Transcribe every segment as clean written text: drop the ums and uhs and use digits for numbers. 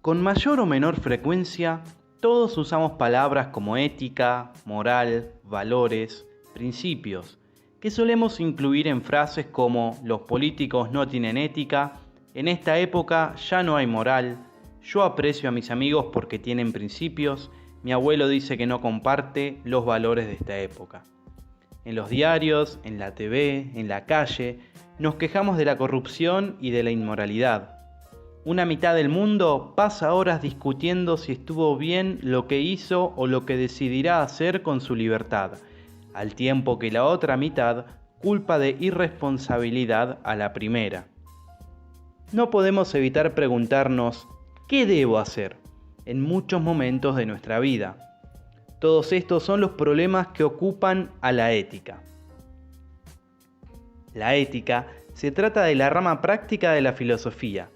Con mayor o menor frecuencia, todos usamos palabras como ética, moral, valores, principios, que solemos incluir en frases como los políticos no tienen ética, en esta época ya no hay moral, yo aprecio a mis amigos porque tienen principios, mi abuelo dice que no comparte los valores de esta época. En los diarios, en la TV, en la calle, nos quejamos de la corrupción y de la inmoralidad. Una mitad del mundo pasa horas discutiendo si estuvo bien lo que hizo o lo que decidirá hacer con su libertad, al tiempo que la otra mitad culpa de irresponsabilidad a la primera. No podemos evitar preguntarnos, ¿qué debo hacer?, en muchos momentos de nuestra vida. Todos estos son los problemas que ocupan a la ética. La ética se trata de la rama práctica de la filosofía,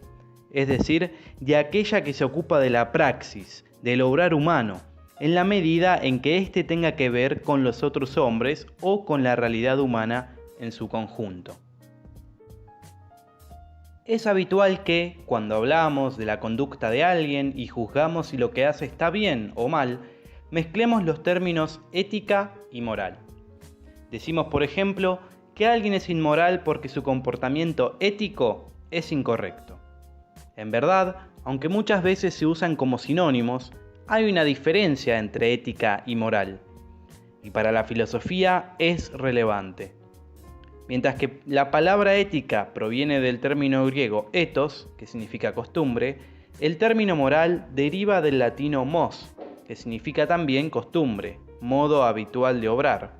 es decir, de aquella que se ocupa de la praxis, del obrar humano, en la medida en que éste tenga que ver con los otros hombres o con la realidad humana en su conjunto. Es habitual que, cuando hablamos de la conducta de alguien y juzgamos si lo que hace está bien o mal, mezclemos los términos ética y moral. Decimos, por ejemplo, que alguien es inmoral porque su comportamiento ético es incorrecto. En verdad, aunque muchas veces se usan como sinónimos, hay una diferencia entre ética y moral, y para la filosofía es relevante. Mientras que la palabra ética proviene del término griego ethos, que significa costumbre, el término moral deriva del latino mos, que significa también costumbre, modo habitual de obrar.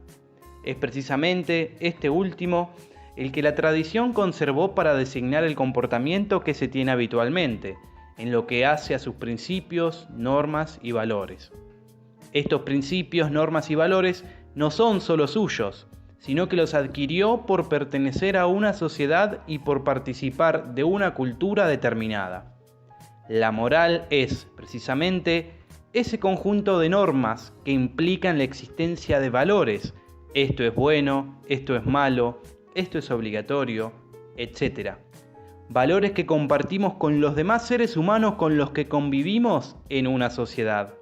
Es precisamente este último el que la tradición conservó para designar el comportamiento que se tiene habitualmente, en lo que hace a sus principios, normas y valores. Estos principios, normas y valores no son solo suyos, sino que los adquirió por pertenecer a una sociedad y por participar de una cultura determinada. La moral es, precisamente, ese conjunto de normas que implican la existencia de valores. Esto es bueno, esto es malo, esto es obligatorio, etc. Valores que compartimos con los demás seres humanos con los que convivimos en una sociedad.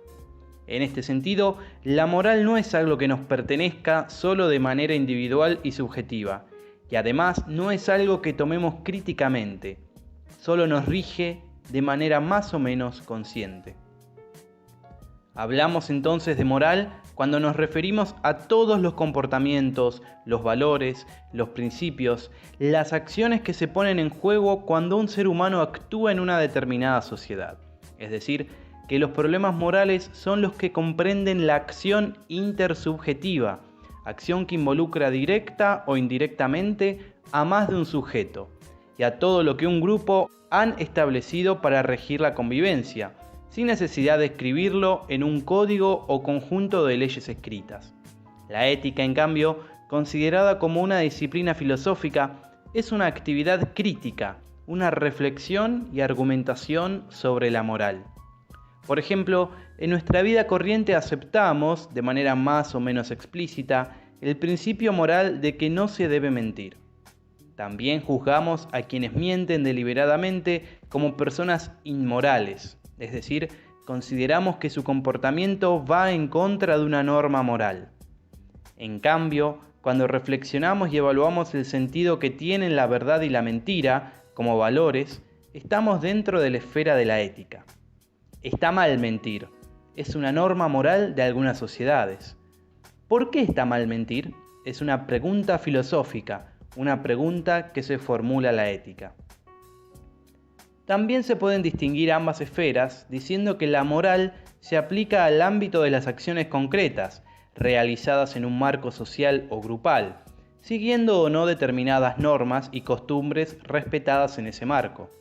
En este sentido, la moral no es algo que nos pertenezca solo de manera individual y subjetiva, y además no es algo que tomemos críticamente, solo nos rige de manera más o menos consciente. Hablamos entonces de moral cuando nos referimos a todos los comportamientos, los valores, los principios, las acciones que se ponen en juego cuando un ser humano actúa en una determinada sociedad. Es decir, que los problemas morales son los que comprenden la acción intersubjetiva, acción que involucra directa o indirectamente a más de un sujeto, y a todo lo que un grupo han establecido para regir la convivencia, sin necesidad de escribirlo en un código o conjunto de leyes escritas. La ética, en cambio, considerada como una disciplina filosófica, es una actividad crítica, una reflexión y argumentación sobre la moral. Por ejemplo, en nuestra vida corriente aceptamos, de manera más o menos explícita, el principio moral de que no se debe mentir. También juzgamos a quienes mienten deliberadamente como personas inmorales, es decir, consideramos que su comportamiento va en contra de una norma moral. En cambio, cuando reflexionamos y evaluamos el sentido que tienen la verdad y la mentira como valores, estamos dentro de la esfera de la ética. Está mal mentir, es una norma moral de algunas sociedades. ¿Por qué está mal mentir? Es una pregunta filosófica, una pregunta que se formula la ética. También se pueden distinguir ambas esferas diciendo que la moral se aplica al ámbito de las acciones concretas, realizadas en un marco social o grupal, siguiendo o no determinadas normas y costumbres respetadas en ese marco,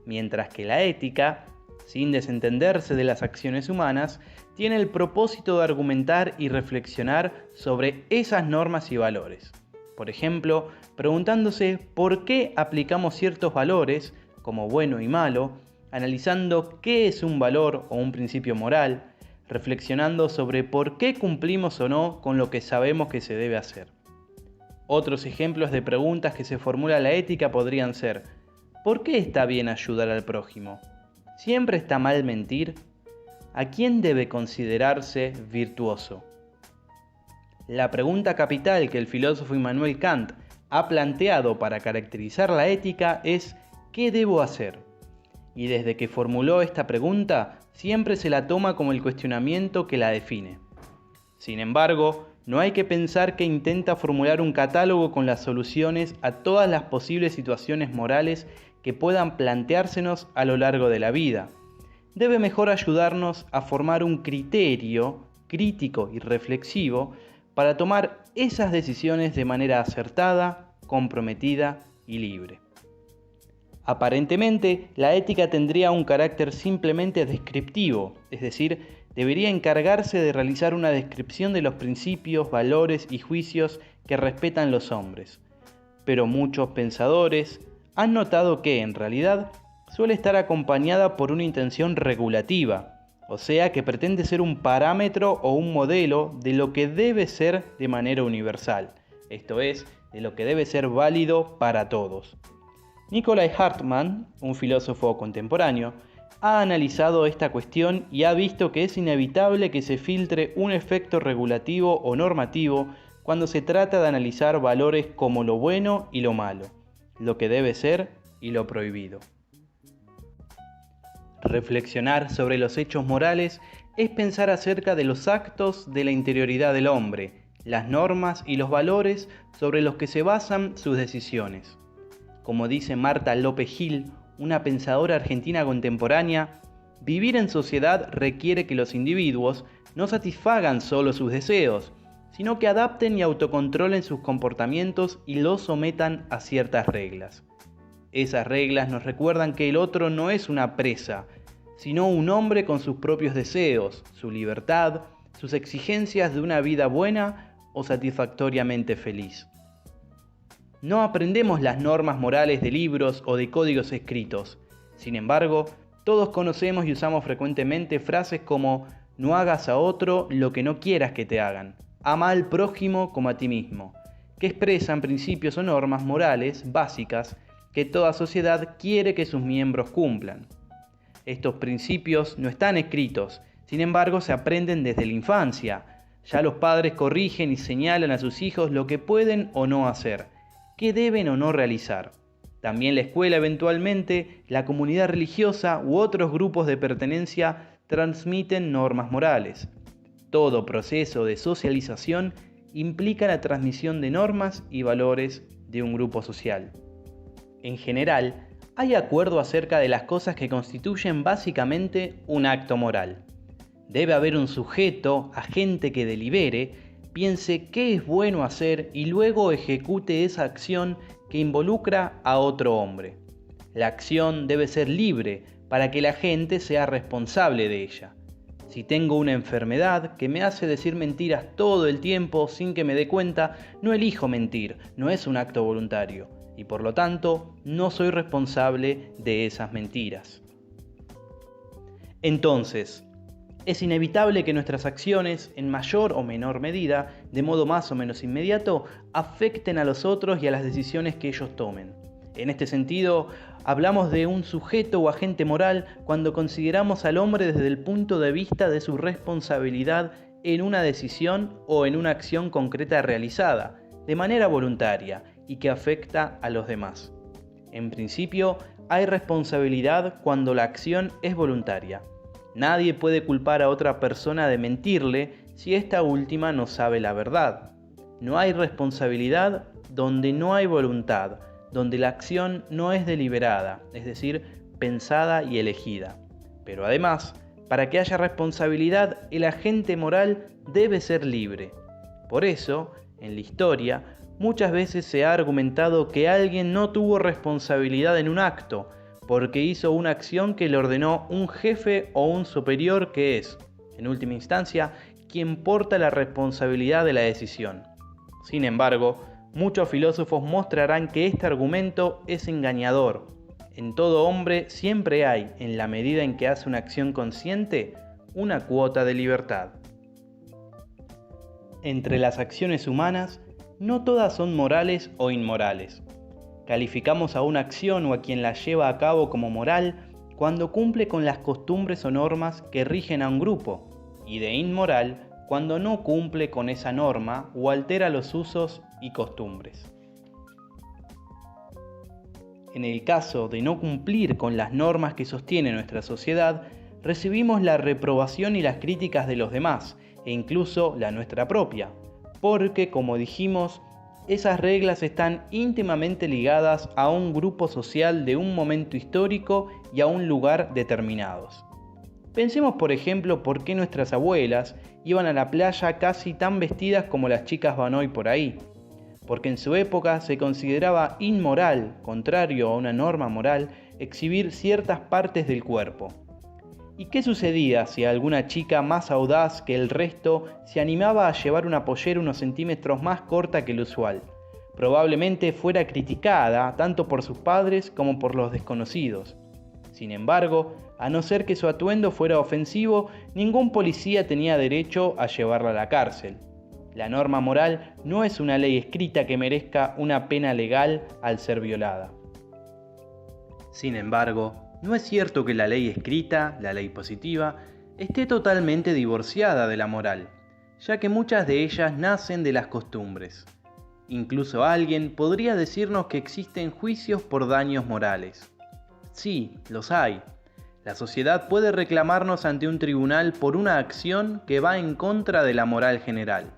mientras que la ética, sin desentenderse de las acciones humanas, tiene el propósito de argumentar y reflexionar sobre esas normas y valores. Por ejemplo, preguntándose por qué aplicamos ciertos valores, como bueno y malo, analizando qué es un valor o un principio moral, reflexionando sobre por qué cumplimos o no con lo que sabemos que se debe hacer. Otros ejemplos de preguntas que se formula la ética podrían ser: ¿por qué está bien ayudar al prójimo? ¿Siempre está mal mentir? ¿A quién debe considerarse virtuoso? La pregunta capital que el filósofo Immanuel Kant ha planteado para caracterizar la ética es ¿qué debo hacer? Y desde que formuló esta pregunta, siempre se la toma como el cuestionamiento que la define. Sin embargo, no hay que pensar que intenta formular un catálogo con las soluciones a todas las posibles situaciones morales que puedan planteársenos a lo largo de la vida. Debe mejor ayudarnos a formar un criterio crítico y reflexivo para tomar esas decisiones de manera acertada, comprometida y libre. Aparentemente, la ética tendría un carácter simplemente descriptivo, es decir, debería encargarse de realizar una descripción de los principios, valores y juicios que respetan los hombres. Pero muchos pensadores han notado que, en realidad, suele estar acompañada por una intención regulativa, o sea que pretende ser un parámetro o un modelo de lo que debe ser de manera universal, esto es, de lo que debe ser válido para todos. Nikolai Hartmann, un filósofo contemporáneo, ha analizado esta cuestión y ha visto que es inevitable que se filtre un efecto regulativo o normativo cuando se trata de analizar valores como lo bueno y lo malo, lo que debe ser y lo prohibido. Reflexionar sobre los hechos morales es pensar acerca de los actos de la interioridad del hombre, las normas y los valores sobre los que se basan sus decisiones. Como dice Marta López Gil, una pensadora argentina contemporánea, vivir en sociedad requiere que los individuos no satisfagan solo sus deseos, sino que adapten y autocontrolen sus comportamientos y los sometan a ciertas reglas. Esas reglas nos recuerdan que el otro no es una presa, sino un hombre con sus propios deseos, su libertad, sus exigencias de una vida buena o satisfactoriamente feliz. No aprendemos las normas morales de libros o de códigos escritos. Sin embargo, todos conocemos y usamos frecuentemente frases como «no hagas a otro lo que no quieras que te hagan», «ama al prójimo como a ti mismo», que expresan principios o normas morales básicas que toda sociedad quiere que sus miembros cumplan. Estos principios no están escritos, sin embargo se aprenden desde la infancia. Ya los padres corrigen y señalan a sus hijos lo que pueden o no hacer, qué deben o no realizar. También la escuela eventualmente, la comunidad religiosa u otros grupos de pertenencia transmiten normas morales. Todo proceso de socialización implica la transmisión de normas y valores de un grupo social. En general, hay acuerdo acerca de las cosas que constituyen básicamente un acto moral. Debe haber un sujeto, agente que delibere, piense qué es bueno hacer y luego ejecute esa acción que involucra a otro hombre. La acción debe ser libre para que la gente sea responsable de ella. Si tengo una enfermedad que me hace decir mentiras todo el tiempo sin que me dé cuenta, no elijo mentir, no es un acto voluntario. Y por lo tanto, no soy responsable de esas mentiras. Entonces, es inevitable que nuestras acciones, en mayor o menor medida, de modo más o menos inmediato, afecten a los otros y a las decisiones que ellos tomen. En este sentido, hablamos de un sujeto o agente moral cuando consideramos al hombre desde el punto de vista de su responsabilidad en una decisión o en una acción concreta realizada, de manera voluntaria, y que afecta a los demás. En principio, hay responsabilidad cuando la acción es voluntaria. Nadie puede culpar a otra persona de mentirle si esta última no sabe la verdad. No hay responsabilidad donde no hay voluntad, donde la acción no es deliberada, es decir, pensada y elegida. Pero además, para que haya responsabilidad, el agente moral debe ser libre. Por eso, en la historia, muchas veces se ha argumentado que alguien no tuvo responsabilidad en un acto, porque hizo una acción que le ordenó un jefe o un superior que es, en última instancia, quien porta la responsabilidad de la decisión. Sin embargo, muchos filósofos mostrarán que este argumento es engañador. En todo hombre siempre hay, en la medida en que hace una acción consciente, una cuota de libertad. Entre las acciones humanas, no todas son morales o inmorales. Calificamos a una acción o a quien la lleva a cabo como moral cuando cumple con las costumbres o normas que rigen a un grupo, y de inmoral cuando no cumple con esa norma o altera los usos y costumbres. En el caso de no cumplir con las normas que sostiene nuestra sociedad, recibimos la reprobación y las críticas de los demás, e incluso la nuestra propia, porque, como dijimos, esas reglas están íntimamente ligadas a un grupo social de un momento histórico y a un lugar determinados. Pensemos, por ejemplo, por qué nuestras abuelas iban a la playa casi tan vestidas como las chicas van hoy por ahí. Porque en su época se consideraba inmoral, contrario a una norma moral, exhibir ciertas partes del cuerpo. ¿Y qué sucedía si alguna chica más audaz que el resto se animaba a llevar una pollera unos centímetros más corta que el usual? Probablemente fuera criticada tanto por sus padres como por los desconocidos. Sin embargo, a no ser que su atuendo fuera ofensivo, ningún policía tenía derecho a llevarla a la cárcel. La norma moral no es una ley escrita que merezca una pena legal al ser violada. Sin embargo, no es cierto que la ley escrita, la ley positiva, esté totalmente divorciada de la moral, ya que muchas de ellas nacen de las costumbres. Incluso alguien podría decirnos que existen juicios por daños morales. Sí, los hay. La sociedad puede reclamarnos ante un tribunal por una acción que va en contra de la moral general.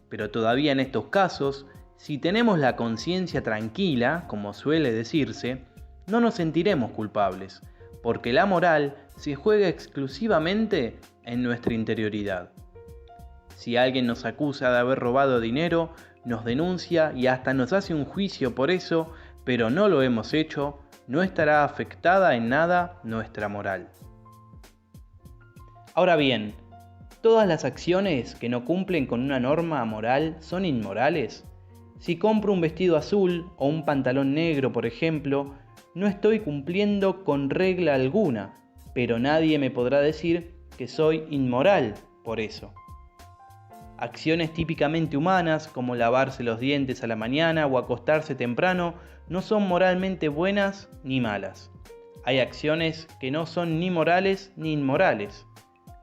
Pero todavía en estos casos, si tenemos la conciencia tranquila, como suele decirse, no nos sentiremos culpables, porque la moral se juega exclusivamente en nuestra interioridad. Si alguien nos acusa de haber robado dinero, nos denuncia y hasta nos hace un juicio por eso, pero no lo hemos hecho, no estará afectada en nada nuestra moral. Ahora bien, ¿todas las acciones que no cumplen con una norma moral son inmorales? Si compro un vestido azul o un pantalón negro, por ejemplo, no estoy cumpliendo con regla alguna, pero nadie me podrá decir que soy inmoral por eso. Acciones típicamente humanas, como lavarse los dientes a la mañana o acostarse temprano, no son moralmente buenas ni malas. Hay acciones que no son ni morales ni inmorales.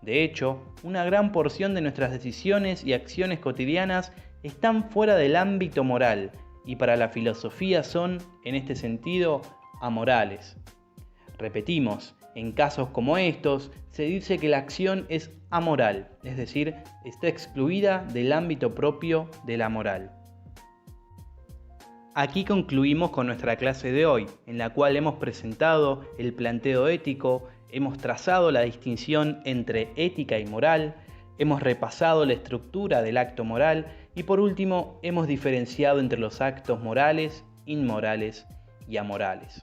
De hecho, una gran porción de nuestras decisiones y acciones cotidianas están fuera del ámbito moral y para la filosofía son, en este sentido, amorales. Repetimos, en casos como estos, se dice que la acción es amoral, es decir, está excluida del ámbito propio de la moral. Aquí concluimos con nuestra clase de hoy, en la cual hemos presentado el planteo ético, hemos trazado la distinción entre ética y moral, hemos repasado la estructura del acto moral y por último hemos diferenciado entre los actos morales, inmorales y amorales.